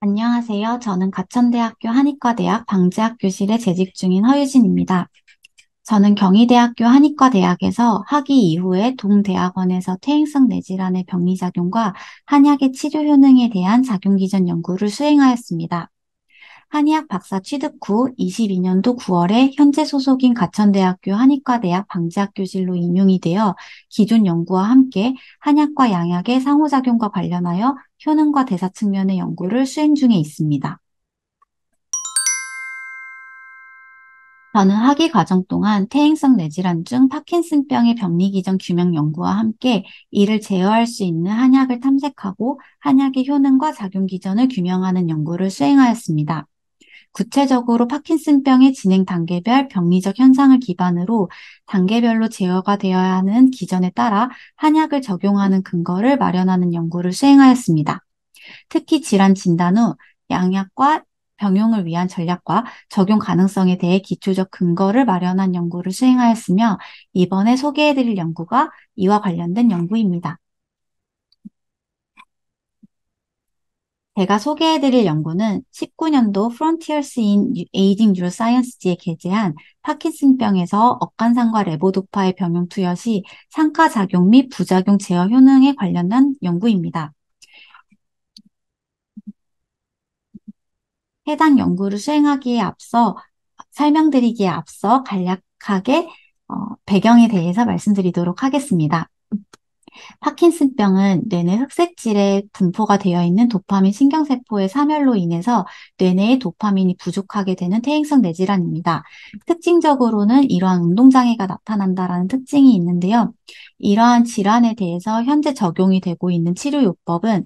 안녕하세요. 저는 가천대학교 한의과대학 방재학 교실에 재직 중인 허유진입니다. 저는 경희대학교 한의과대학에서 학위 이후에 동대학원에서 퇴행성 뇌질환의 병리작용과 한약의 치료 효능에 대한 작용기전 연구를 수행하였습니다. 한의학 박사 취득 후 22년도 9월에 현재 소속인 가천대학교 한의과대학 방재학 교실로 임용이 되어 기존 연구와 함께 한약과 양약의 상호작용과 관련하여 효능과 대사 측면의 연구를 수행 중에 있습니다. 저는 학위 과정 동안 퇴행성 뇌질환 중 파킨슨병의 병리기전 규명 연구와 함께 이를 제어할 수 있는 한약을 탐색하고 한약의 효능과 작용 기전을 규명하는 연구를 수행하였습니다. 구체적으로 파킨슨병의 진행 단계별 병리적 현상을 기반으로 단계별로 제어가 되어야 하는 기전에 따라 한약을 적용하는 근거를 마련하는 연구를 수행하였습니다. 특히 질환 진단 후 양약과 병용을 위한 전략과 적용 가능성에 대해 기초적 근거를 마련한 연구를 수행하였으며 이번에 소개해드릴 연구가 이와 관련된 연구입니다. 제가 소개해드릴 연구는 19년도 Frontiers in Aging Neuroscience지에 게재한 파킨슨병에서 억간산과 레보도파의 병용 투여 시 상하작용 및 부작용 제어 효능에 관련한 연구입니다. 해당 연구를 수행하기에 앞서 설명드리기에 앞서 간략하게 배경에 대해서 말씀드리도록 하겠습니다. 파킨슨병은 뇌내 흑색질에 분포가 되어 있는 도파민 신경세포의 사멸로 인해서 뇌내의 도파민이 부족하게 되는 퇴행성 뇌질환입니다. 특징적으로는 이러한 운동장애가 나타난다라는 특징이 있는데요. 이러한 질환에 대해서 현재 적용이 되고 있는 치료요법은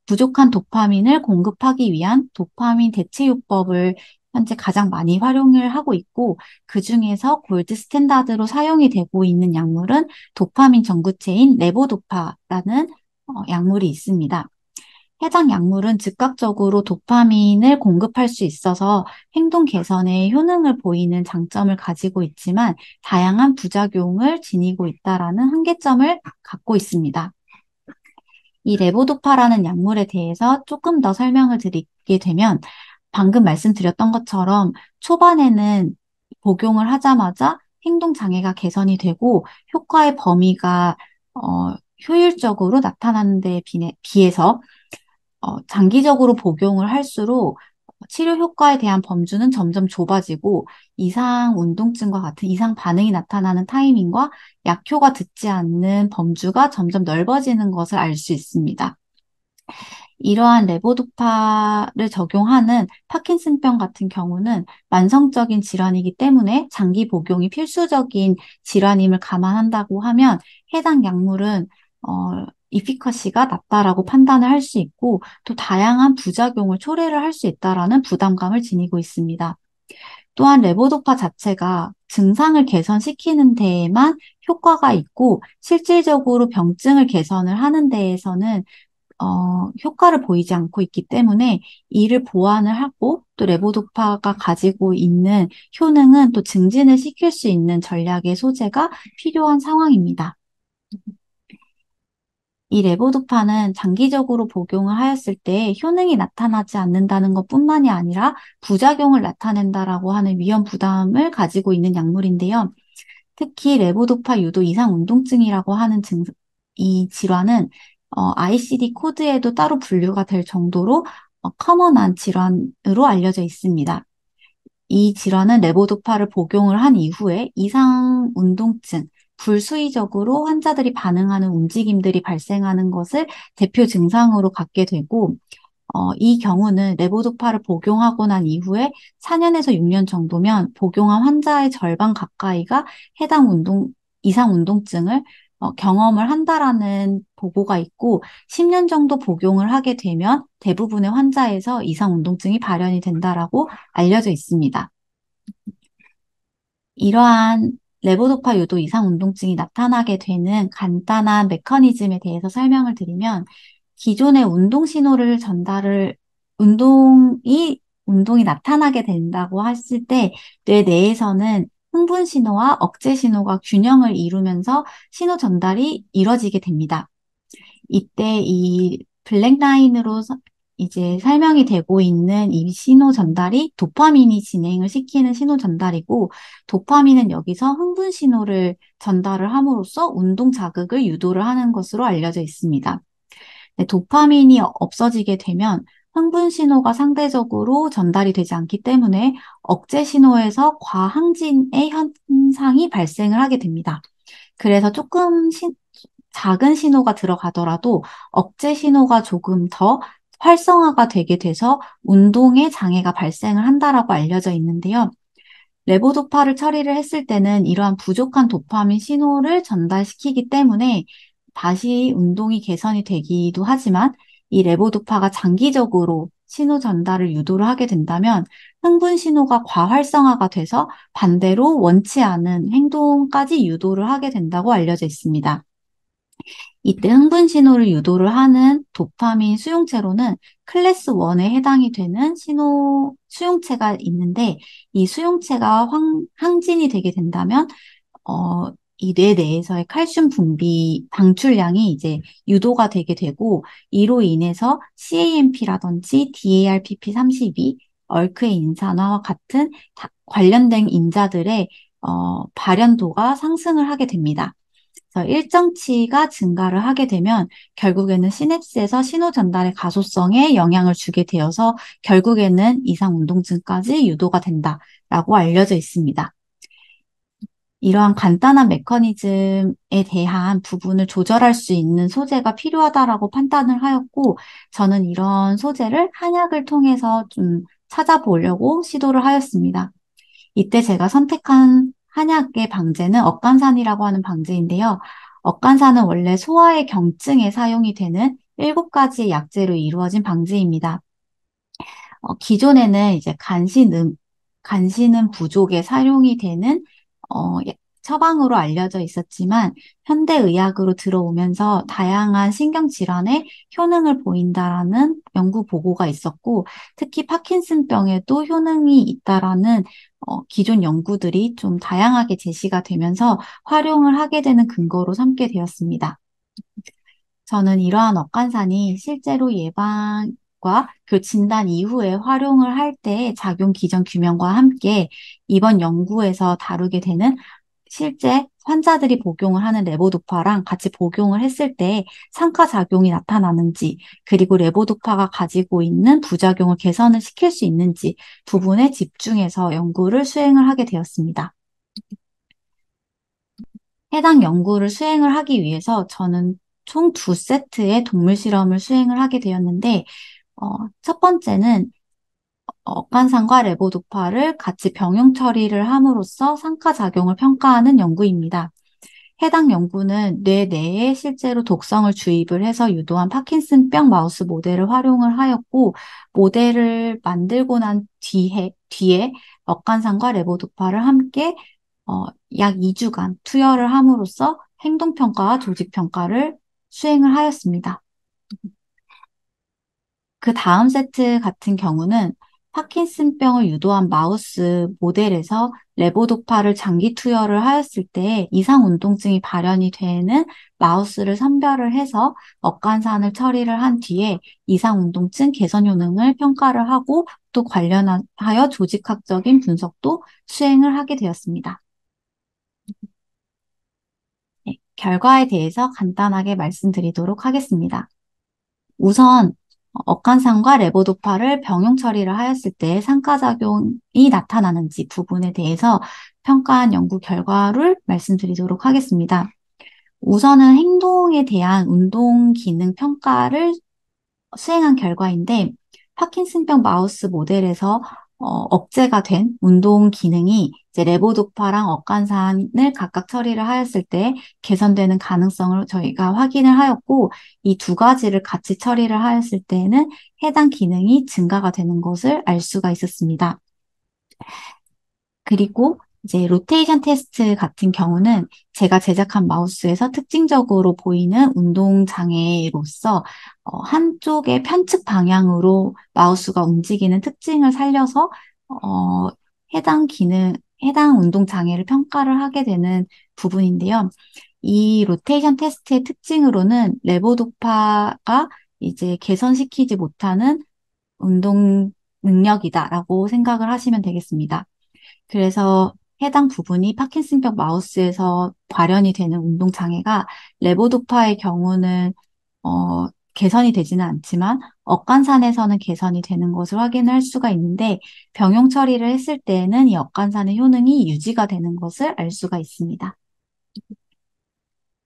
부족한 도파민을 공급하기 위한 도파민 대체요법을 현재 가장 많이 활용을 하고 있고, 그 중에서 골드 스탠다드로 사용이 되고 있는 약물은 도파민 전구체인 레보도파라는 약물이 있습니다. 해당 약물은 즉각적으로 도파민을 공급할 수 있어서 행동 개선에 효능을 보이는 장점을 가지고 있지만 다양한 부작용을 지니고 있다라는 한계점을 갖고 있습니다. 이 레보도파라는 약물에 대해서 조금 더 설명을 드리게 되면 방금 말씀드렸던 것처럼 초반에는 복용을 하자마자 행동 장애가 개선이 되고 효과의 범위가 효율적으로 나타나는 데에 비해서 장기적으로 복용을 할수록 치료 효과에 대한 범주는 점점 좁아지고 이상 운동증과 같은 이상 반응이 나타나는 타이밍과 약효가 듣지 않는 범주가 점점 넓어지는 것을 알 수 있습니다. 이러한 레보도파를 적용하는 파킨슨병 같은 경우는 만성적인 질환이기 때문에 장기 복용이 필수적인 질환임을 감안한다고 하면 해당 약물은 이피커시가 낮다라고 판단을 할 수 있고 또 다양한 부작용을 초래를 할 수 있다라는 부담감을 지니고 있습니다. 또한 레보도파 자체가 증상을 개선시키는 데에만 효과가 있고 실질적으로 병증을 개선을 하는 데에서는 효과를 보이지 않고 있기 때문에 이를 보완을 하고 또 레보도파가 가지고 있는 효능은 또 증진을 시킬 수 있는 전략의 소재가 필요한 상황입니다. 이 레보도파는 장기적으로 복용을 하였을 때 효능이 나타나지 않는다는 것뿐만이 아니라 부작용을 나타낸다라고 하는 위험 부담을 가지고 있는 약물인데요. 특히 레보도파 유도 이상 운동증이라고 하는 이 질환은 ICD 코드에도 따로 분류가 될 정도로 커먼한 질환으로 알려져 있습니다. 이 질환은 레보도파를 복용을 한 이후에 이상 운동증, 불수의적으로 환자들이 반응하는 움직임들이 발생하는 것을 대표 증상으로 갖게 되고, 이 경우는 레보도파를 복용하고 난 이후에 4년에서 6년 정도면 복용한 환자의 절반 가까이가 해당 이상 운동증을 경험을 한다라는 보고가 있고, 10년 정도 복용을 하게 되면 대부분의 환자에서 이상 운동증이 발현이 된다라고 알려져 있습니다. 이러한 레보도파 유도 이상 운동증이 나타나게 되는 간단한 메커니즘에 대해서 설명을 드리면, 기존의 운동 신호를 운동이 나타나게 된다고 했을 때, 뇌 내에서는 흥분 신호와 억제 신호가 균형을 이루면서 신호 전달이 이뤄지게 됩니다. 이때 이 블랙 라인으로 이제 설명이 되고 있는 이 신호 전달이 도파민이 진행을 시키는 신호 전달이고, 도파민은 여기서 흥분 신호를 전달을 함으로써 운동 자극을 유도를 하는 것으로 알려져 있습니다. 네, 도파민이 없어지게 되면 흥분 신호가 상대적으로 전달이 되지 않기 때문에 억제 신호에서 과항진의 현상이 발생을 하게 됩니다. 그래서 조금 작은 신호가 들어가더라도 억제 신호가 조금 더 활성화가 되게 돼서 운동에 장애가 발생을 한다라고 알려져 있는데요. 레보도파를 처리를 했을 때는 이러한 부족한 도파민 신호를 전달시키기 때문에 다시 운동이 개선이 되기도 하지만 이 레보도파가 장기적으로 신호 전달을 유도를 하게 된다면 흥분 신호가 과활성화가 돼서 반대로 원치 않은 행동까지 유도를 하게 된다고 알려져 있습니다. 이때 흥분 신호를 유도를 하는 도파민 수용체로는 클래스 1에 해당이 되는 신호 수용체가 있는데 이 수용체가 항진이 되게 된다면 이 뇌 내에서의 칼슘 분비 방출량이 이제 유도가 되게 되고 이로 인해서 CAMP라든지 DARPP32, 얼크의 인산화와 같은 관련된 인자들의 발현도가 상승을 하게 됩니다. 그래서 일정치가 증가를 하게 되면 결국에는 시냅스에서 신호 전달의 가소성에 영향을 주게 되어서 결국에는 이상 운동증까지 유도가 된다라고 알려져 있습니다. 이러한 간단한 메커니즘에 대한 부분을 조절할 수 있는 소재가 필요하다라고 판단을 하였고, 저는 이런 소재를 한약을 통해서 좀 찾아보려고 시도를 하였습니다. 이때 제가 선택한 한약의 방제는 억간산이라고 하는 방제인데요. 억간산은 원래 소화의 경증에 사용이 되는 7가지의 약재로 이루어진 방제입니다. 기존에는 이제 간신음 부족에 사용이 되는 처방으로 알려져 있었지만 현대의학으로 들어오면서 다양한 신경질환에 효능을 보인다라는 연구 보고가 있었고 특히 파킨슨병에도 효능이 있다라는 기존 연구들이 좀 다양하게 제시가 되면서 활용을 하게 되는 근거로 삼게 되었습니다. 저는 이러한 억간산이 실제로 예방과 그 진단 이후에 활용을 할 때 작용 기전 규명과 함께 이번 연구에서 다루게 되는 실제 환자들이 복용을 하는 레보도파랑 같이 복용을 했을 때 상하작용이 나타나는지, 그리고 레보도파가 가지고 있는 부작용을 개선을 시킬 수 있는지 부분에 집중해서 연구를 수행을 하게 되었습니다. 해당 연구를 수행을 하기 위해서 저는 총 2세트의 동물 실험을 수행을 하게 되었는데, 첫 번째는 억간산과 레보도파를 같이 병용 처리를 함으로써 상하작용을 평가하는 연구입니다. 해당 연구는 뇌 내에 실제로 독성을 주입을 해서 유도한 파킨슨병 마우스 모델을 활용을 하였고, 모델을 만들고 난 뒤에 억간산과 레보도파를 함께 약 2주간 투여를 함으로써 행동평가와 조직평가를 수행을 하였습니다. 그 다음 세트 같은 경우는 파킨슨병을 유도한 마우스 모델에서 레보도파를 장기 투여를 하였을 때 이상 운동증이 발현이 되는 마우스를 선별을 해서 억간산을 처리를 한 뒤에 이상 운동증 개선 효능을 평가를 하고 또 관련하여 조직학적인 분석도 수행을 하게 되었습니다. 네, 결과에 대해서 간단하게 말씀드리도록 하겠습니다. 우선 억간산과 레보도파를 병용 처리를 하였을 때 상하작용이 나타나는지 부분에 대해서 평가한 연구 결과를 말씀드리도록 하겠습니다. 우선은 행동에 대한 운동 기능 평가를 수행한 결과인데 파킨슨병 마우스 모델에서 억제가 된 운동 기능이 이제 레보도파랑 억간산을 각각 처리를 하였을 때 개선되는 가능성을 저희가 확인을 하였고 이 2가지를 같이 처리를 하였을 때는 해당 기능이 증가가 되는 것을 알 수가 있었습니다. 그리고 이제 로테이션 테스트 같은 경우는 제가 제작한 마우스에서 특징적으로 보이는 운동 장애로서 한쪽의 편측 방향으로 마우스가 움직이는 특징을 살려서 어, 해당 운동 장애를 평가를 하게 되는 부분인데요. 이 로테이션 테스트의 특징으로는 레보도파가 이제 개선시키지 못하는 운동 능력이다라고 생각을 하시면 되겠습니다. 그래서 해당 부분이 파킨슨병 마우스에서 발현이 되는 운동 장애가 레보도파의 경우는 개선이 되지는 않지만 억간산에서는 개선이 되는 것을 확인할 수가 있는데 병용 처리를 했을 때에는 이 억간산의 효능이 유지가 되는 것을 알 수가 있습니다.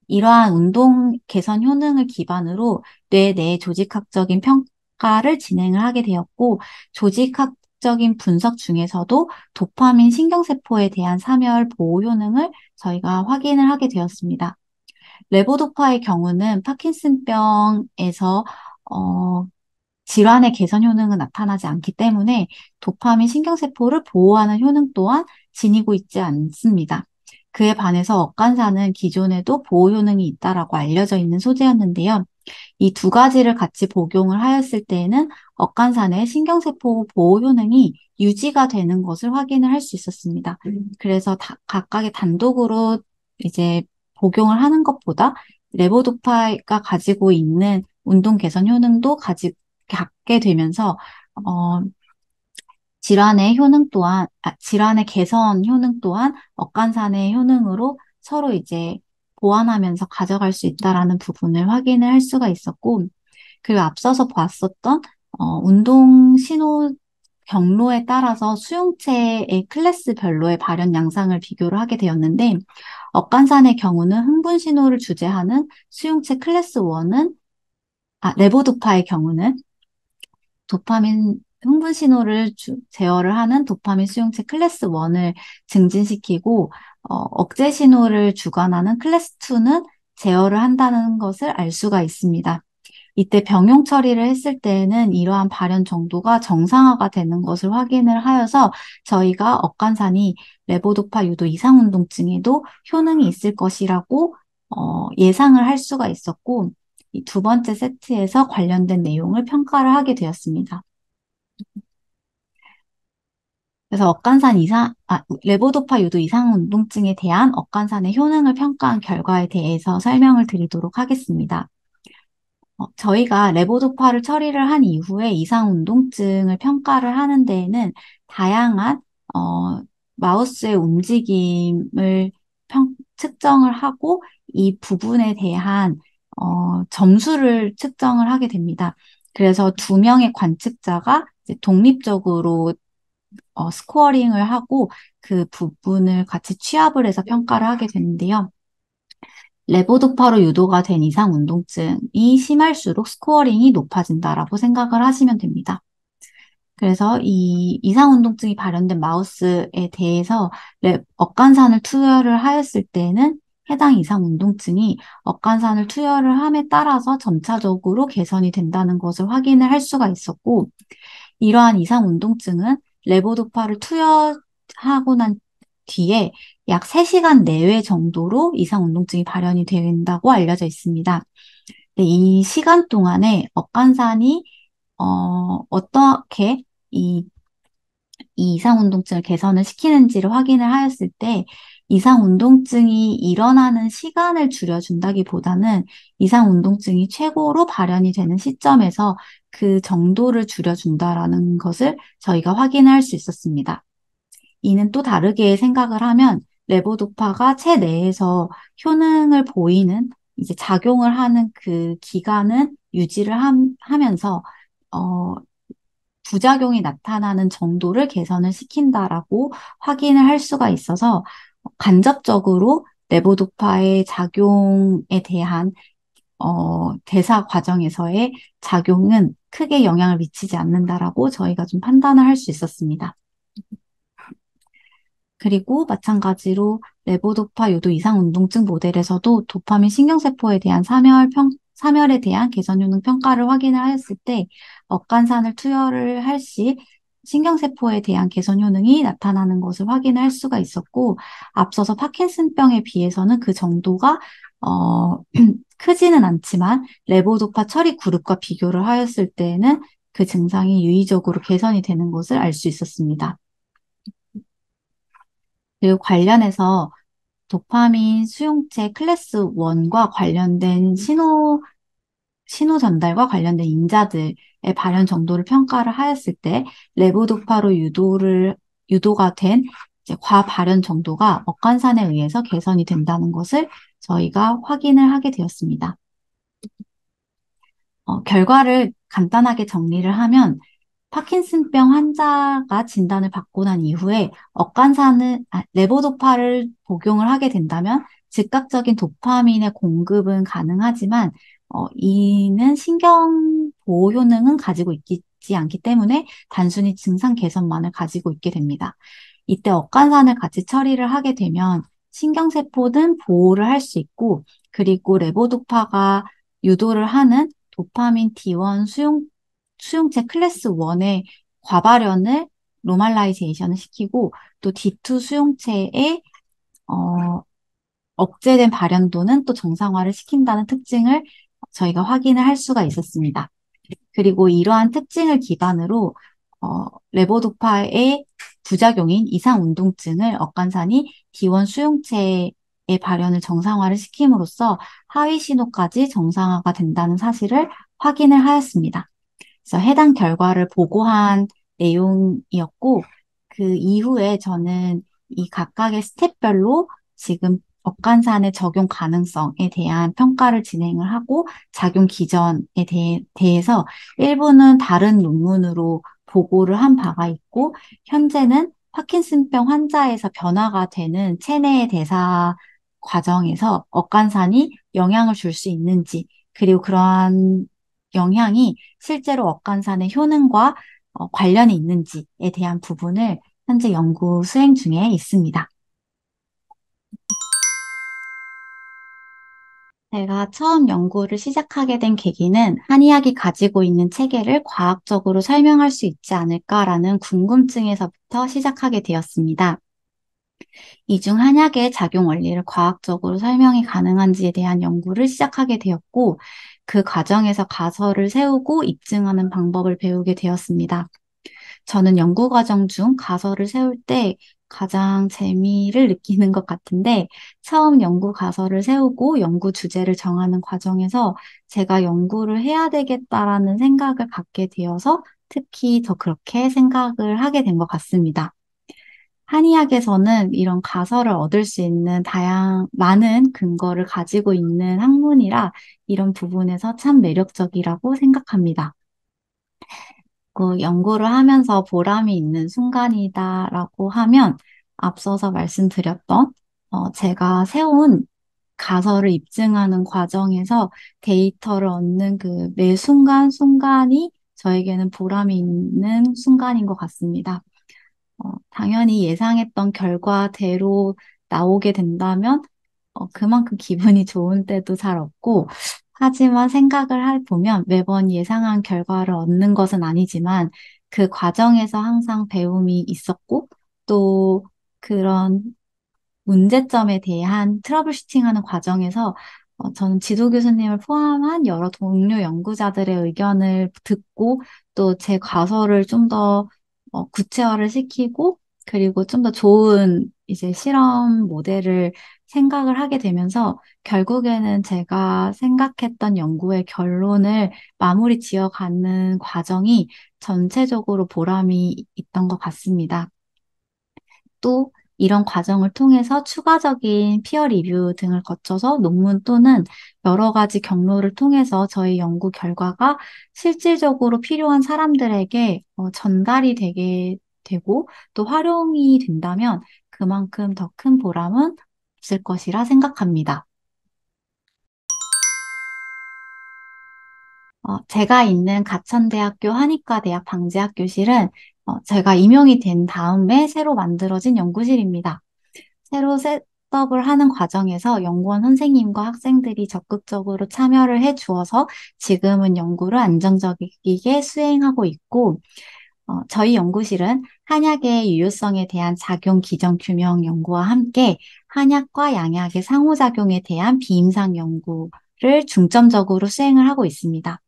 이러한 운동 개선 효능을 기반으로 뇌 내 조직학적인 평가를 진행을 하게 되었고, 조직학적인 분석 중에서도 도파민 신경세포에 대한 사멸 보호 효능을 저희가 확인을 하게 되었습니다. 레보도파의 경우는 파킨슨병에서 어, 질환의 개선 효능은 나타나지 않기 때문에 도파민 신경세포를 보호하는 효능 또한 지니고 있지 않습니다. 그에 반해서 억간사는 기존에도 보호 효능이 있다라고 알려져 있는 소재였는데요. 이 두 가지를 같이 복용을 하였을 때에는 억간산의 신경세포 보호 효능이 유지가 되는 것을 확인을 할 수 있었습니다. 그래서 각각의 단독으로 이제 복용을 하는 것보다 레보도파가 가지고 있는 운동 개선 효능도 갖게 되면서 어, 질환의 개선 효능 또한 억간산의 효능으로 서로 이제 보완하면서 가져갈 수 있다라는 부분을 확인을 할 수가 있었고, 그리고 앞서서 봤었던 운동 신호 경로에 따라서 수용체의 클래스별로의 발현 양상을 비교를 하게 되었는데, 억간산의 경우는 흥분 신호를 주재하는 수용체 클래스 1은, 레보도파의 경우는 도파민 흥분 신호를 제어를 하는 도파민 수용체 클래스 1을 증진시키고 억제 신호를 주관하는 클래스 2는 제어를 한다는 것을 알 수가 있습니다. 이때 병용 처리를 했을 때에는 이러한 발현 정도가 정상화가 되는 것을 확인을 하여서 저희가 억간산이 레보도파 유도 이상 운동증에도 효능이 있을 것이라고 예상을 할 수가 있었고, 이 두 번째 세트에서 관련된 내용을 평가를 하게 되었습니다. 그래서 레보도파 유도 이상 운동증에 대한 억간산의 효능을 평가한 결과에 대해서 설명을 드리도록 하겠습니다. 저희가 레보도파를 처리를 한 이후에 이상 운동증을 평가를 하는 데에는 다양한 마우스의 움직임을 측정을 하고 이 부분에 대한 점수를 측정을 하게 됩니다. 그래서 두 명의 관측자가 이제 독립적으로 스코어링을 하고 그 부분을 같이 취합을 해서 평가를 하게 되는데요. 레보도파로 유도가 된 이상 운동증이 심할수록 스코어링이 높아진다라고 생각을 하시면 됩니다. 그래서 이 이상 운동증이 발현된 마우스에 대해서 억간산을 투여를 하였을 때는 해당 이상 운동증이 억간산을 투여를 함에 따라서 점차적으로 개선이 된다는 것을 확인을 할 수가 있었고, 이러한 이상 운동증은 레보도파를 투여하고 난 뒤에 약 3시간 내외 정도로 이상 운동증이 발현이 된다고 알려져 있습니다. 이 시간 동안에 억간산이 어떻게 이 이상 운동증을 개선을 시키는지를 확인을 하였을 때 이상 운동증이 일어나는 시간을 줄여준다기보다는 이상 운동증이 최고로 발현이 되는 시점에서 그 정도를 줄여준다라는 것을 저희가 확인할 수 있었습니다. 이는 또 다르게 생각을 하면 레보도파가 체내에서 효능을 보이는 이제 작용을 하는 그 기간은 유지를 하면서 부작용이 나타나는 정도를 개선을 시킨다라고 확인을 할 수가 있어서 간접적으로 레보도파의 작용에 대한 대사 과정에서의 작용은 크게 영향을 미치지 않는다라고 저희가 좀 판단을 할 수 있었습니다. 그리고 마찬가지로 레보도파 유도 이상 운동증 모델에서도 도파민 신경세포에 대한 사멸에 대한 개선 효능 평가를 확인을 하였을 때 억간산을 투여를 할 시 신경세포에 대한 개선 효능이 나타나는 것을 확인할 수가 있었고, 앞서서 파킨슨병에 비해서는 그 정도가 크지는 않지만 레보도파 처리 그룹과 비교를 하였을 때에는 그 증상이 유의적으로 개선이 되는 것을 알 수 있었습니다. 그리고 관련해서 도파민 수용체 클래스 1과 관련된 신호 신호 전달과 관련된 인자들의 발현 정도를 평가를 하였을 때 레보도파로 유도가 된 이제 과발현 정도가 억간산에 의해서 개선이 된다는 것을 저희가 확인을 하게 되었습니다. 결과를 간단하게 정리를 하면 파킨슨병 환자가 진단을 받고 난 이후에 레보도파를 복용을 하게 된다면 즉각적인 도파민의 공급은 가능하지만 이는 신경 보호 효능은 가지고 있지 않기 때문에 단순히 증상 개선만을 가지고 있게 됩니다. 이때 억간산을 같이 처리를 하게 되면 신경세포는 보호를 할 수 있고 그리고 레보도파가 유도를 하는 도파민 D1 수용체 클래스 1의 과발현을 노멀라이제이션을 시키고 또 D2 수용체의 어, 억제된 발현도는 또 정상화를 시킨다는 특징을 저희가 확인을 할 수가 있었습니다. 그리고 이러한 특징을 기반으로 레보도파의 부작용인 이상운동증을 억간산이 D1 수용체의 발현을 정상화를 시킴으로써 하위 신호까지 정상화가 된다는 사실을 확인을 하였습니다. 그래서 해당 결과를 보고한 내용이었고, 그 이후에 저는 이 각각의 스텝별로 지금 억간산의 적용 가능성에 대한 평가를 진행을 하고, 작용 기전에 대해서 일부는 다른 논문으로 보고를 한 바가 있고, 현재는 파킨슨병 환자에서 변화가 되는 체내의 대사 과정에서 억간산이 영향을 줄 수 있는지, 그리고 그러한 영향이 실제로 억간산의 효능과 관련이 있는지에 대한 부분을 현재 연구 수행 중에 있습니다. 제가 처음 연구를 시작하게 된 계기는 한의학이 가지고 있는 체계를 과학적으로 설명할 수 있지 않을까라는 궁금증에서부터 시작하게 되었습니다. 이중 한약의 작용 원리를 과학적으로 설명이 가능한지에 대한 연구를 시작하게 되었고, 그 과정에서 가설을 세우고 입증하는 방법을 배우게 되었습니다. 저는 연구 과정 중 가설을 세울 때 가장 재미를 느끼는 것 같은데, 처음 연구 가설을 세우고 연구 주제를 정하는 과정에서 제가 연구를 해야 되겠다라는 생각을 갖게 되어서 특히 더 그렇게 생각을 하게 된 것 같습니다. 한의학에서는 이런 가설을 얻을 수 있는 많은 근거를 가지고 있는 학문이라 이런 부분에서 참 매력적이라고 생각합니다. 그 연구를 하면서 보람이 있는 순간이다라고 하면 앞서서 말씀드렸던 제가 세운 가설을 입증하는 과정에서 데이터를 얻는 그 매 순간순간이 저에게는 보람이 있는 순간인 것 같습니다. 당연히 예상했던 결과대로 나오게 된다면 그만큼 기분이 좋은 때도 잘 없고, 하지만 생각을 해보면 매번 예상한 결과를 얻는 것은 아니지만 그 과정에서 항상 배움이 있었고, 또 그런 문제점에 대한 트러블 슈팅하는 과정에서 저는 지도 교수님을 포함한 여러 동료 연구자들의 의견을 듣고 또 제 가설을 좀 더 구체화를 시키고 그리고 좀 더 좋은 이제 실험 모델을 생각을 하게 되면서 결국에는 제가 생각했던 연구의 결론을 마무리 지어가는 과정이 전체적으로 보람이 있던 것 같습니다. 또 이런 과정을 통해서 추가적인 피어 리뷰 등을 거쳐서 논문 또는 여러 가지 경로를 통해서 저희 연구 결과가 실질적으로 필요한 사람들에게 전달이 되게 되고 또 활용이 된다면 그만큼 더 큰 보람은 없을 것이라 생각합니다. 제가 있는 가천대학교 한의과대학 방재학교실은 제가 임용이 된 다음에 새로 만들어진 연구실입니다. 새로 셋업을 하는 과정에서 연구원 선생님과 학생들이 적극적으로 참여를 해 주어서 지금은 연구를 안정적이게 수행하고 있고, 저희 연구실은 한약의 유효성에 대한 작용 기전 규명 연구와 함께 한약과 양약의 상호작용에 대한 비임상 연구를 중점적으로 수행을 하고 있습니다.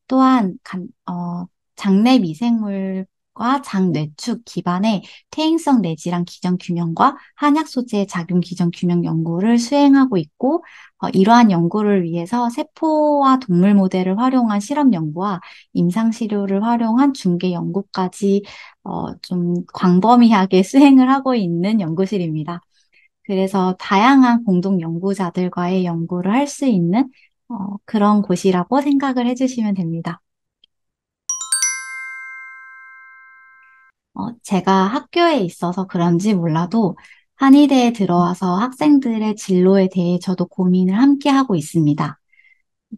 또한 장내 미생물 장뇌축 기반의 퇴행성 뇌질환 기전 규명과 한약 소재의 작용 기전 규명 연구를 수행하고 있고, 이러한 연구를 위해서 세포와 동물 모델을 활용한 실험 연구와 임상 시료를 활용한 중개 연구까지 좀 광범위하게 수행을 하고 있는 연구실입니다. 그래서 다양한 공동 연구자들과의 연구를 할 수 있는 그런 곳이라고 생각을 해주시면 됩니다. 제가 학교에 있어서 그런지 몰라도 한의대에 들어와서 학생들의 진로에 대해 저도 고민을 함께 하고 있습니다.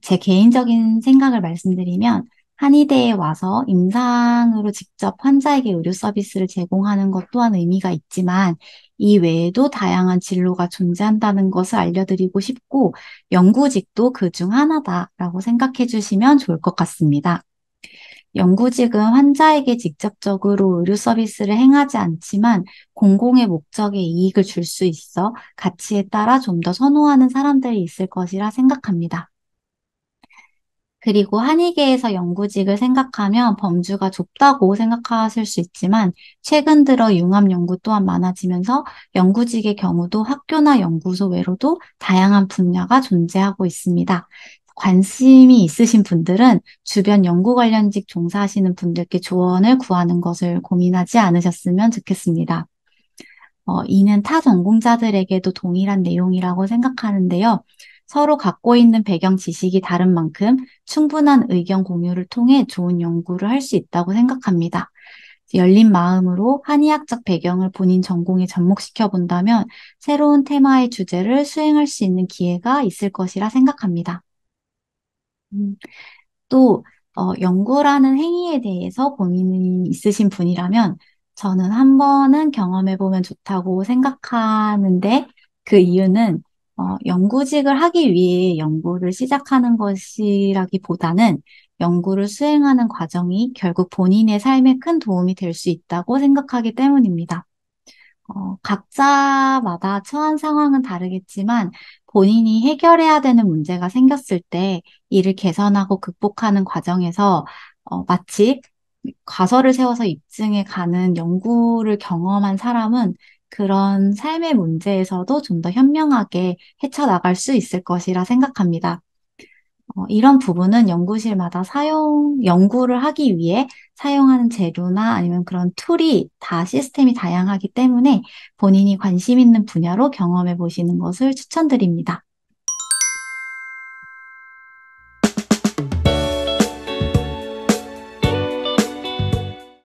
제 개인적인 생각을 말씀드리면 한의대에 와서 임상으로 직접 환자에게 의료 서비스를 제공하는 것 또한 의미가 있지만 이 외에도 다양한 진로가 존재한다는 것을 알려드리고 싶고 연구직도 그 중 하나다라고 생각해 주시면 좋을 것 같습니다. 연구직은 환자에게 직접적으로 의료 서비스를 행하지 않지만 공공의 목적에 이익을 줄 수 있어 가치에 따라 좀 더 선호하는 사람들이 있을 것이라 생각합니다. 그리고 한의계에서 연구직을 생각하면 범주가 좁다고 생각하실 수 있지만 최근 들어 융합 연구 또한 많아지면서 연구직의 경우도 학교나 연구소 외로도 다양한 분야가 존재하고 있습니다. 관심이 있으신 분들은 주변 연구 관련직 종사하시는 분들께 조언을 구하는 것을 고민하지 않으셨으면 좋겠습니다. 이는 타 전공자들에게도 동일한 내용이라고 생각하는데요. 서로 갖고 있는 배경 지식이 다른 만큼 충분한 의견 공유를 통해 좋은 연구를 할 수 있다고 생각합니다. 열린 마음으로 한의학적 배경을 본인 전공에 접목시켜 본다면 새로운 테마의 주제를 수행할 수 있는 기회가 있을 것이라 생각합니다. 음, 또 연구라는 행위에 대해서 고민이 있으신 분이라면 저는 한 번은 경험해보면 좋다고 생각하는데 그 이유는 연구직을 하기 위해 연구를 시작하는 것이라기보다는 연구를 수행하는 과정이 결국 본인의 삶에 큰 도움이 될 수 있다고 생각하기 때문입니다. 각자마다 처한 상황은 다르겠지만 본인이 해결해야 되는 문제가 생겼을 때 이를 개선하고 극복하는 과정에서 마치 가설을 세워서 입증해 가는 연구를 경험한 사람은 그런 삶의 문제에서도 좀 더 현명하게 헤쳐나갈 수 있을 것이라 생각합니다. 이런 부분은 연구실마다 연구를 하기 위해 사용하는 재료나 아니면 그런 툴이 다 시스템이 다양하기 때문에 본인이 관심 있는 분야로 경험해 보시는 것을 추천드립니다.